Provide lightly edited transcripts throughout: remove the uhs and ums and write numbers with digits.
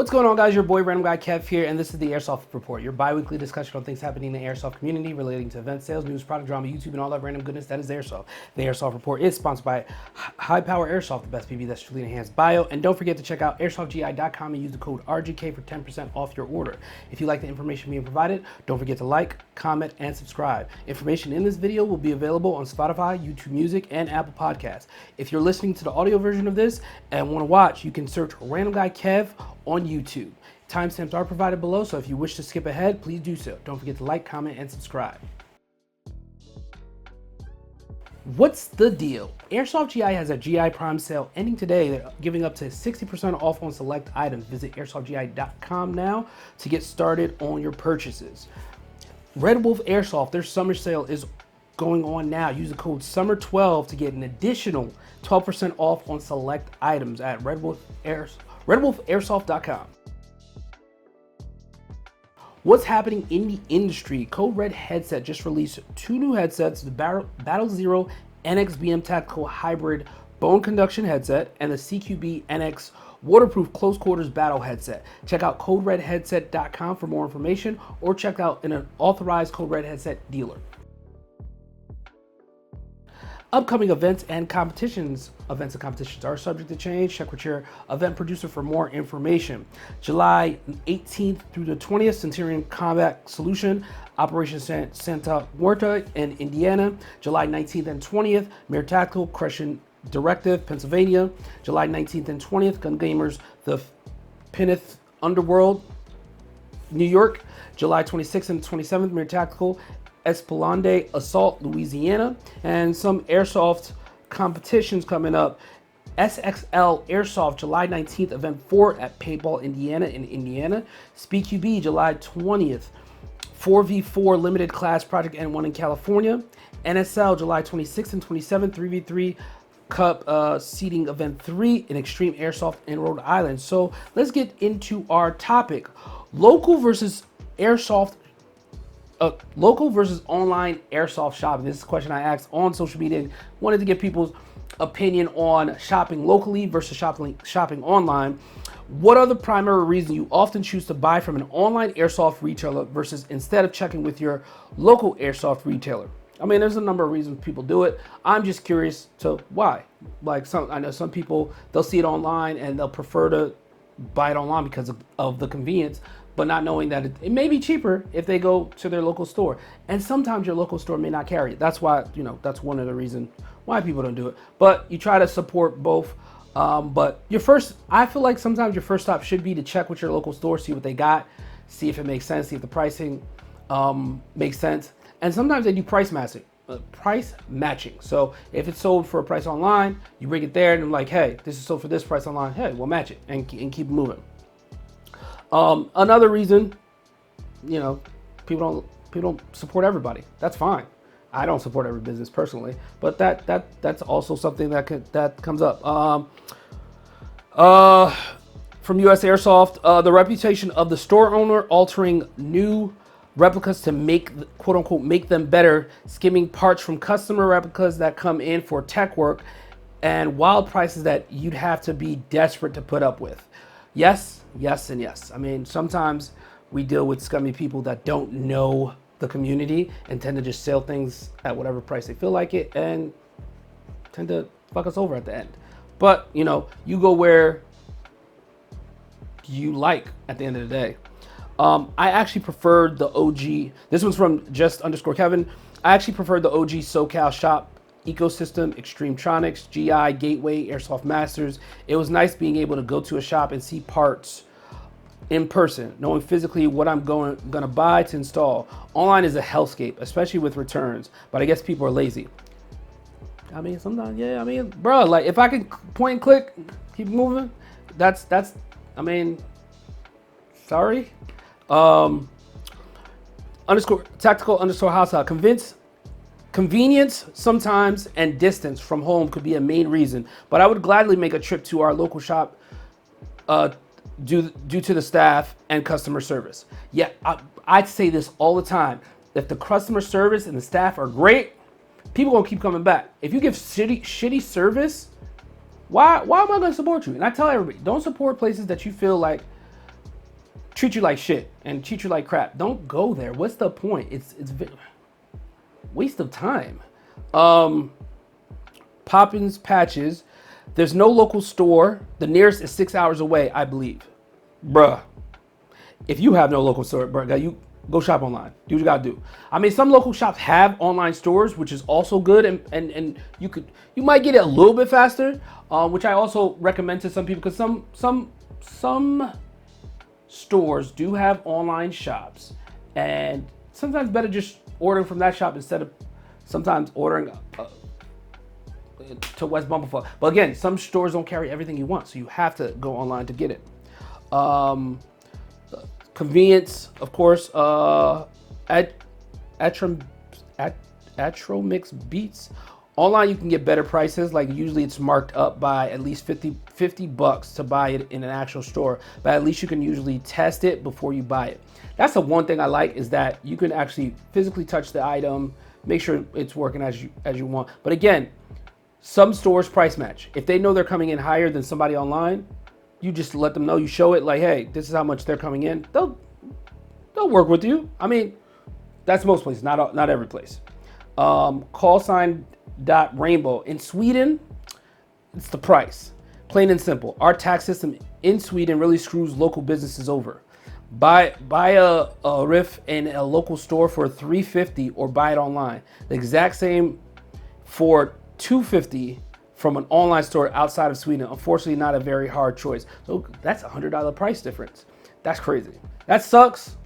What's going on, guys? Your boy RandomGuyKev here, and this is the Airsoft Report, your bi-weekly discussion on things happening in the Airsoft community relating to events, sales, news, product drama, YouTube, and all that random goodness that is Airsoft. The Airsoft Report is sponsored by High Power Airsoft, the best PV that's truly enhanced bio. And don't forget to check out AirsoftGI.com and use the code RGK for 10% off your order. If you like the information being provided, don't forget to like, comment, and subscribe. Information in this video will be available on Spotify, YouTube Music, and Apple Podcasts. If you're listening to the audio version of this and want to watch, you can search RandomGuyKev on YouTube. Timestamps are provided below, so if you wish to skip ahead, please do so. Don't forget to like, comment, and subscribe. What's the deal? Airsoft GI has a GI Prime sale ending today. They're giving up to 60% off on select items. Visit AirsoftGI.com now to get started on your purchases. Red Wolf Airsoft, their summer sale is going on now. Use the code SUMMER12 to get an additional 12% off on select items at RedWolfAirsoft.com. What's happening in the industry? Code Red Headset just released two new headsets, the Battle Zero NX-BM Tactical Hybrid Bone Conduction Headset and the CQB NX Waterproof Close Quarters Battle Headset. Check out CodeRedHeadset.com for more information, or check out an authorized Code Red Headset dealer. Upcoming events and competitions are subject to change. Check with your event producer for more information. July 18th through the 20th, Centurion Combat Solution, Operation Santa Muerta in Indiana. July 19th and 20th, Mir Tactical, Crescent Directive, Pennsylvania. July 19th and 20th, Gun Gamers, the Pinneth Underworld, New York. July 26th and 27th, Mir Tactical, Esplanade Assault, Louisiana. And some airsoft competitions coming up. SXL Airsoft, July 19th, Event 4 at Paintball, Indiana in Indiana. SpeedQB, July 20th, 4v4 Limited Class Project N1 in California. NSL, July 26th and 27th, 3v3 Cup Seating Event 3 in Extreme Airsoft in Rhode Island. So let's get into our topic. Local versus online airsoft shopping. This is a question I asked on social media and wanted to get people's opinion on shopping locally versus shopping online. What are the primary reasons you often choose to buy from an online airsoft retailer versus instead of checking with your local airsoft retailer? I mean, there's a number of reasons people do it. I'm just curious to why. Like I know some people, they'll see it online and they'll prefer to buy it online because of the convenience, but not knowing that it may be cheaper if they go to their local store. And sometimes your local store may not carry it. That's why, that's one of the reasons why people don't do it. But you try to support both. But I feel like sometimes your first stop should be to check with your local store, see what they got, see if it makes sense, see if the pricing makes sense. And sometimes they do price matching. So if it's sold for a price online, you bring it there and I'm like, hey, this is sold for this price online. Hey, we'll match it and keep moving. Another reason, people don't support everybody. That's fine. I don't support every business personally, but that's also something that comes up. From US Airsoft, the reputation of the store owner altering new replicas to quote unquote make them better, skimming parts from customer replicas that come in for tech work, and wild prices that you'd have to be desperate to put up with. Yes, yes, and yes. I mean, sometimes we deal with scummy people that don't know the community and tend to just sell things at whatever price they feel like it and tend to fuck us over at the end. But, you go where you like at the end of the day. I actually preferred the OG. This one's from just_Kevin. I actually preferred the OG SoCal shop ecosystem, Extremetronics, GI, Gateway, Airsoft Masters. It was nice being able to go to a shop and see parts in person, knowing physically what I'm gonna buy to install. Online is a hellscape, especially with returns, but I guess people are lazy. I mean, sometimes, yeah, bro, like if I can point and click, keep moving, that's, sorry. _tactical_hostile. Convenience sometimes and distance from home could be a main reason, but I would gladly make a trip to our local shop due to the staff and customer service. Yeah, I'd say this all the time. If the customer service and the staff are great, people gonna keep coming back. If you give shitty service, why am I gonna support you? And I tell everybody, don't support places that you feel like treat you like shit and treat you like crap. Don't go there. What's the point? It's waste of time. Poppins patches. There's no local store. The nearest is 6 hours away, I believe. Bruh. If you have no local store, bruh, you go shop online. Do what you gotta do. I mean, some local shops have online stores, which is also good, and you might get it a little bit faster, which I also recommend to some people, because some stores do have online shops, and sometimes better just ordering from that shop instead of sometimes ordering to West Bumblefuck. But again, some stores don't carry everything you want, so you have to go online to get it. Convenience, of course. Atromix Beats. Online, you can get better prices. Like usually it's marked up by at least 50 bucks to buy it in an actual store. But at least you can usually test it before you buy it. That's the one thing I like, is that you can actually physically touch the item, make sure it's working as you want. But again, some stores price match. If they know they're coming in higher than somebody online, you just let them know, you show it like, hey, this is how much they're coming in. They'll work with you. I mean, that's most places, not every place. Callsign.rainbow. In Sweden, it's the price. Plain and simple. Our tax system in Sweden really screws local businesses over. Buy a riff in a local store for $350 or buy it online. The exact same for $250 from an online store outside of Sweden. Unfortunately, not a very hard choice. So that's a $100 price difference. That's crazy. That sucks,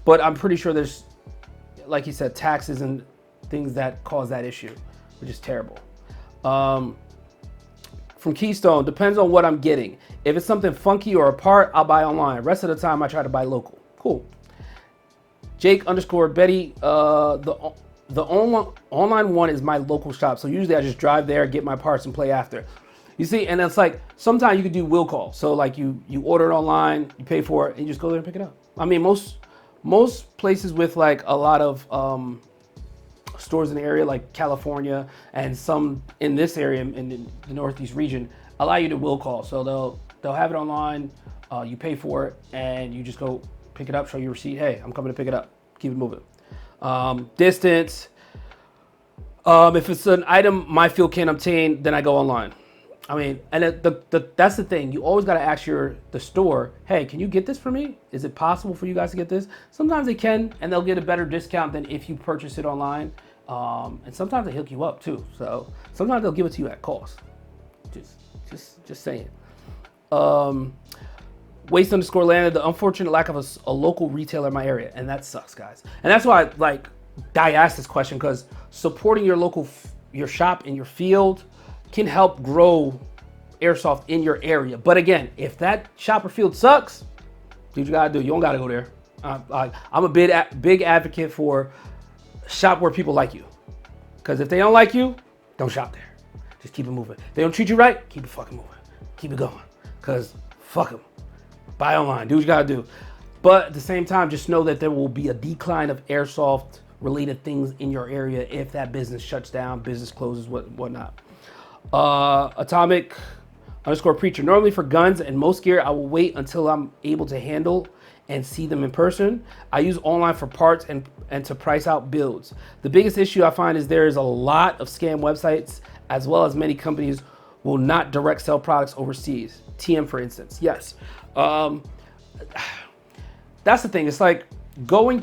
but I'm pretty sure there's, like you said, taxes and things that cause that issue, which is terrible. From Keystone, depends on what I'm getting. If it's something funky or a part, I'll buy online. Rest of the time, I try to buy local. Cool. Jake_Betty, the online one is my local shop. So usually I just drive there, get my parts, and play after. You see, and it's like, sometimes you can do will call. So like you order it online, you pay for it, and you just go there and pick it up. I mean, most places with like a lot of stores in the area, like California, and some in this area in the Northeast region, allow you to will call. So they'll have it online, you pay for it, and you just go pick it up, show your receipt. Hey, I'm coming to pick it up. Keep it moving. Distance. If it's an item my field can't obtain, then I go online. I mean, and that's the thing. You always got to ask the store, hey, can you get this for me? Is it possible for you guys to get this? Sometimes they can, and they'll get a better discount than if you purchase it online. And sometimes they hook you up too. So sometimes they'll give it to you at cost. Just saying. Waste_landed, the unfortunate lack of a local retailer in my area, and that sucks, guys. And that's why I asked this question, because supporting your shop in your field can help grow airsoft in your area. But again, if that shop or field sucks, do what you gotta do. You don't gotta go there. I'm a big advocate for shop where people like you, because if they don't like you, don't shop there. Just keep it moving. If they don't treat you right, keep it fucking moving. Keep it going, because fuck them. Buy online, do what you gotta do. But at the same time, just know that there will be a decline of airsoft related things in your area if that business shuts down, business closes, whatnot. Atomic_preacher. Normally for guns and most gear, I will wait until I'm able to handle and see them in person. I use online for parts and to price out builds. The biggest issue I find is there is a lot of scam websites, as well as many companies will not direct sell products overseas. TM, for instance. Yes. That's the thing. It's like dealing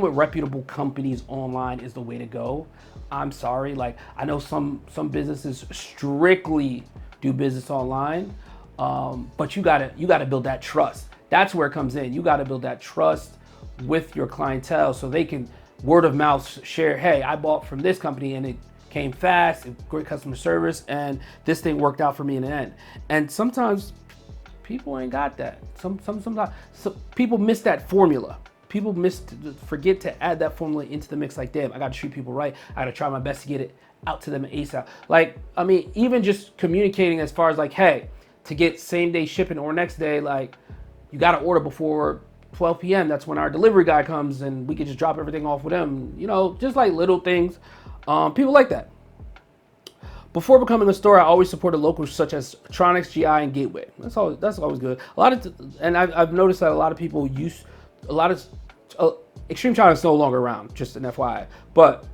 with reputable companies online is the way to go. I'm sorry. Like, I know some businesses strictly do business online, but you gotta build that trust. That's where it comes in. You gotta build that trust with your clientele so they can word of mouth share, hey, I bought from this company and it came fast, great customer service, and this thing worked out for me in the end. And sometimes people ain't got that. Sometimes people miss that formula. People forget to add that formula into the mix. Like, damn, I got to treat people right. I got to try my best to get it out to them ASAP. Like, I mean, even just communicating as far as like, hey, to get same day shipping or next day, like, you got to order before 12 p.m. That's when our delivery guy comes and we can just drop everything off with him. You know, just like little things. People like that. Before becoming a store, I always supported locals such as Tronics, GI, and Gateway. That's always good. I've noticed that a lot of people use Extreme China is no longer around, just an FYI. But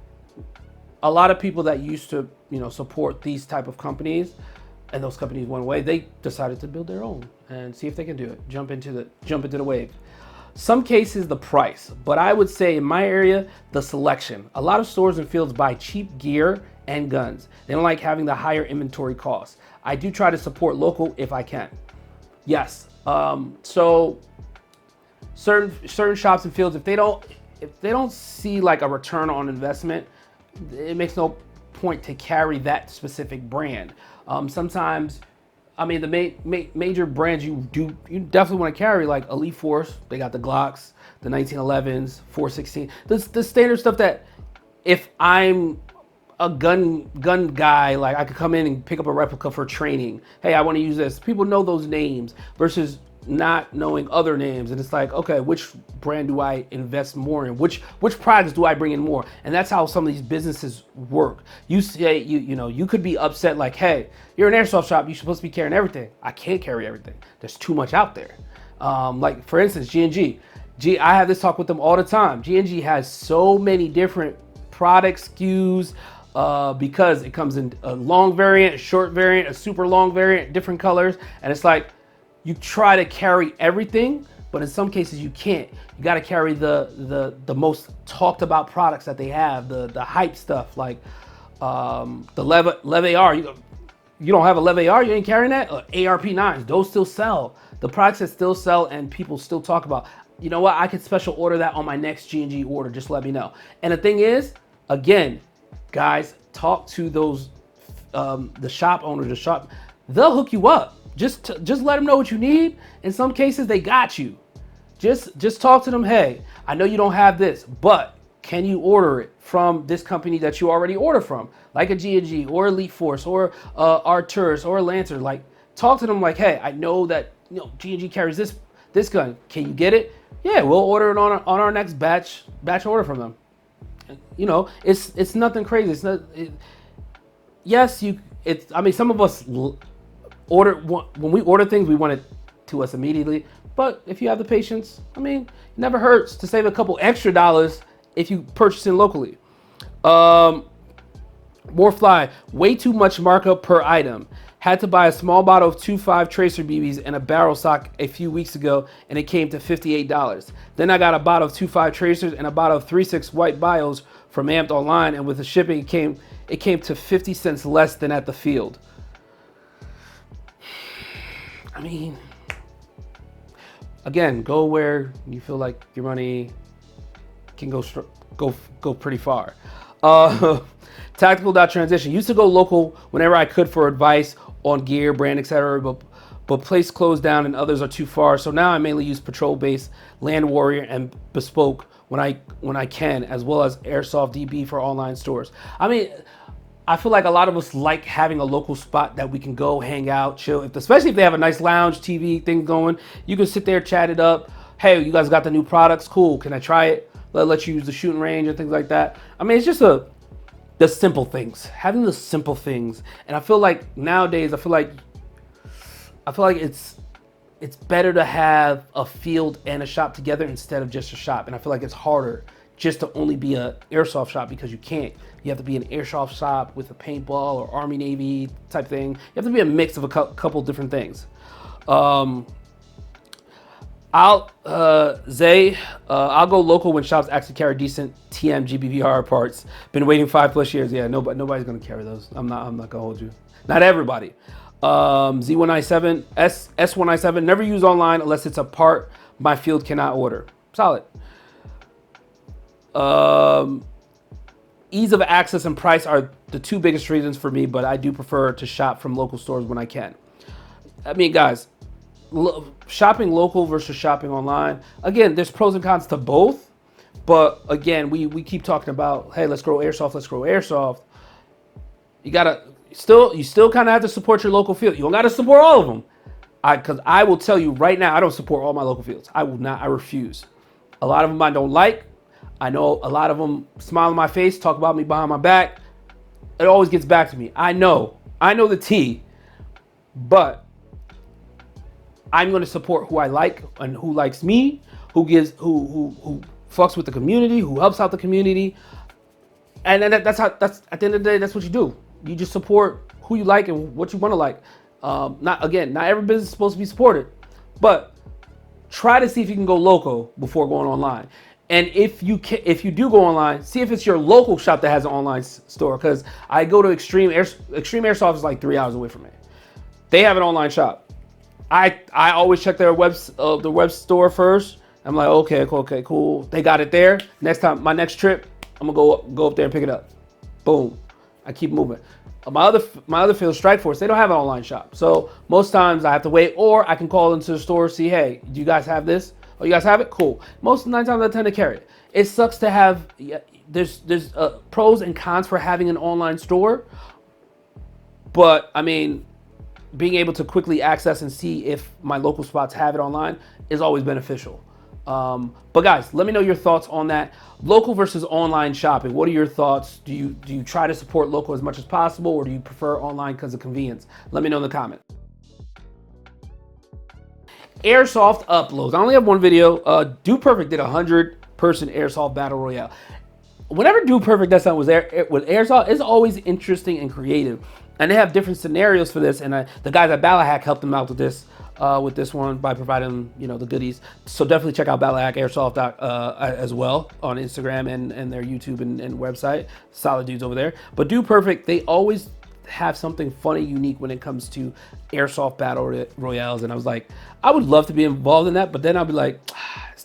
a lot of people that used to, support these type of companies, and those companies went away, they decided to build their own and see if they can do it. Jump into the wave. Some cases the price, but I would say in my area, the selection. A lot of stores and fields buy cheap gear and guns. They don't like having the higher inventory costs. I do try to support local if I can. Yes. So certain shops and fields, if they don't see like a return on investment, it makes no point to carry that specific brand. Sometimes, I mean, the major brands you definitely want to carry, like Elite Force. They got the Glocks, the 1911s, 416. The standard stuff that if I'm a gun guy, like I could come in and pick up a replica for training. Hey, I want to use this. People know those names versus not knowing other names, and it's like, okay, which brand do I invest more in? Which products do I bring in more? And that's how some of these businesses work. You say you could be upset like, hey, you're an airsoft shop, you're supposed to be carrying everything. I can't carry everything. There's too much out there. Like for instance, G&G. I have this talk with them all the time. G&G has so many different product SKUs because it comes in a long variant, a short variant, a super long variant, different colors, and it's like, you try to carry everything, but in some cases you can't. You got to carry the most talked about products that they have, the hype stuff, like the Lev AR. You don't have a Lev AR, you ain't carrying that? ARP9s, those still sell. The products that still sell and people still talk about. You know what? I could special order that on my next G&G order. Just let me know. And the thing is, again, guys, talk to those the shop owners. They'll hook you up. Just let them know what you need. In some cases, they got you. Just talk to them. Hey, I know you don't have this, but can you order it from this company that you already order from, like a G&G or Elite Force or Arcturus or Lancer? Like, talk to them like, hey, I know that G&G carries this gun. Can you get it? Yeah, we'll order it on our next batch order from them. It's nothing crazy. It's not. I mean, some of us when we order things, we want it to us immediately. But if you have the patience, I mean, it never hurts to save a couple extra dollars if you purchase it locally. More fly, way too much markup per item. Had to buy a small bottle of 2.5 tracer BBs and a barrel stock a few weeks ago, and it came to $58. Then I got a bottle of 2.5 tracers and a bottle of 3.6 white bios from Amped Online, and with the shipping, it came to 50 cents less than at the field. I mean, again, go where you feel like your money can go pretty far. Tactical.transition. Used to go local whenever I could for advice on gear, brand, etc. But place closed down and others are too far. So now I mainly use Patrol Base, Land Warrior, and Bespoke when I can, as well as Airsoft DB for online stores. I mean, I feel like a lot of us like having a local spot that we can go hang out, chill. Especially if they have a nice lounge TV thing going, you can sit there, chat it up. Hey, you guys got the new products? Cool. Can I try it? Let you use the shooting range and things like that. I mean, it's just the simple things, having the simple things. And I feel like nowadays, I feel like it's better to have a field and a shop together instead of just a shop. And I feel like it's harder just to only be a airsoft shop because you can't. You have to be an airsoft shop with a paintball or Army Navy type thing. You have to be a mix of a couple different things. I'll go local when shops actually carry decent TM GBVR parts. Been waiting 5+ years. Yeah, nobody's gonna carry those. I'm not gonna hold you. Not everybody. Z197, S197. Never use online unless it's a part my field cannot order. Solid. Ease of access and price are the two biggest reasons for me, but I do prefer to shop from local stores when I can. I mean, guys, shopping local versus shopping online, again, there's pros and cons to both, but again, we keep talking about, hey, let's grow airsoft. You still kind of have to support your local field. You don't got to support all of them. Because I will tell you right now, I don't support all my local fields. I will not, I refuse. A lot of them I don't like. I know a lot of them smile in my face, talk about me behind my back. it always gets back to me. I know the tea, but I'm going to support who I like and who likes me, who fucks with the community, who helps out the community. And that's at the end of the day, that's what you do. You just support who you like and what you want to like. Not every business is supposed to be supported, but try to see if you can go local before going online. And if you do go online, see if it's your local shop that has an online store. Because I go to Extreme Airsoft is like 3 hours away from me. They have an online shop. I always check their web store first. I'm like, okay, cool. They got it there. Next time, my next trip, I'm gonna go up there and pick it up. Boom. I keep moving. My other field, Strike Force, they don't have an online shop. So most times I have to wait, or I can call into the store, see, hey, do you guys have this? Oh, you guys have it? Cool. Most 9 times I tend to carry it. It sucks to have, there's pros and cons for having an online store. But I mean, being able to quickly access and see if my local spots have it online is always beneficial. But guys, let me know your thoughts on that. Local versus online shopping. What are your thoughts? Do you try to support local as much as possible, or do you prefer online because of convenience? Let me know in the comments. Airsoft Uploads. I only have one video. Do Perfect did a 100-person Airsoft Battle Royale. Whenever Do Perfect does something with Airsoft, it's always interesting and creative. And they have different scenarios for this, and the guys at Ballahack helped them out with this one by providing the goodies. So definitely check out Ballahack Airsoft as well on Instagram and their YouTube and website. Solid dudes over there. But Do Perfect, they always have something funny, unique when it comes to Airsoft Battle Royales. And I was like, I would love to be involved in that, but then I'll be like,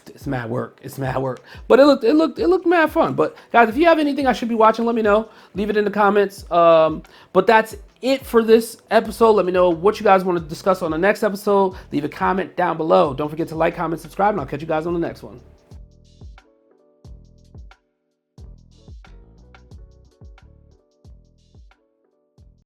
it's mad work. It's mad work. But it looked mad fun. But guys, if you have anything I should be watching, let me know. Leave it in the comments. But that's it for this episode. Let me know what you guys want to discuss on the next episode. Leave a comment down below. Don't forget to like, comment, subscribe, and I'll catch you guys on the next one.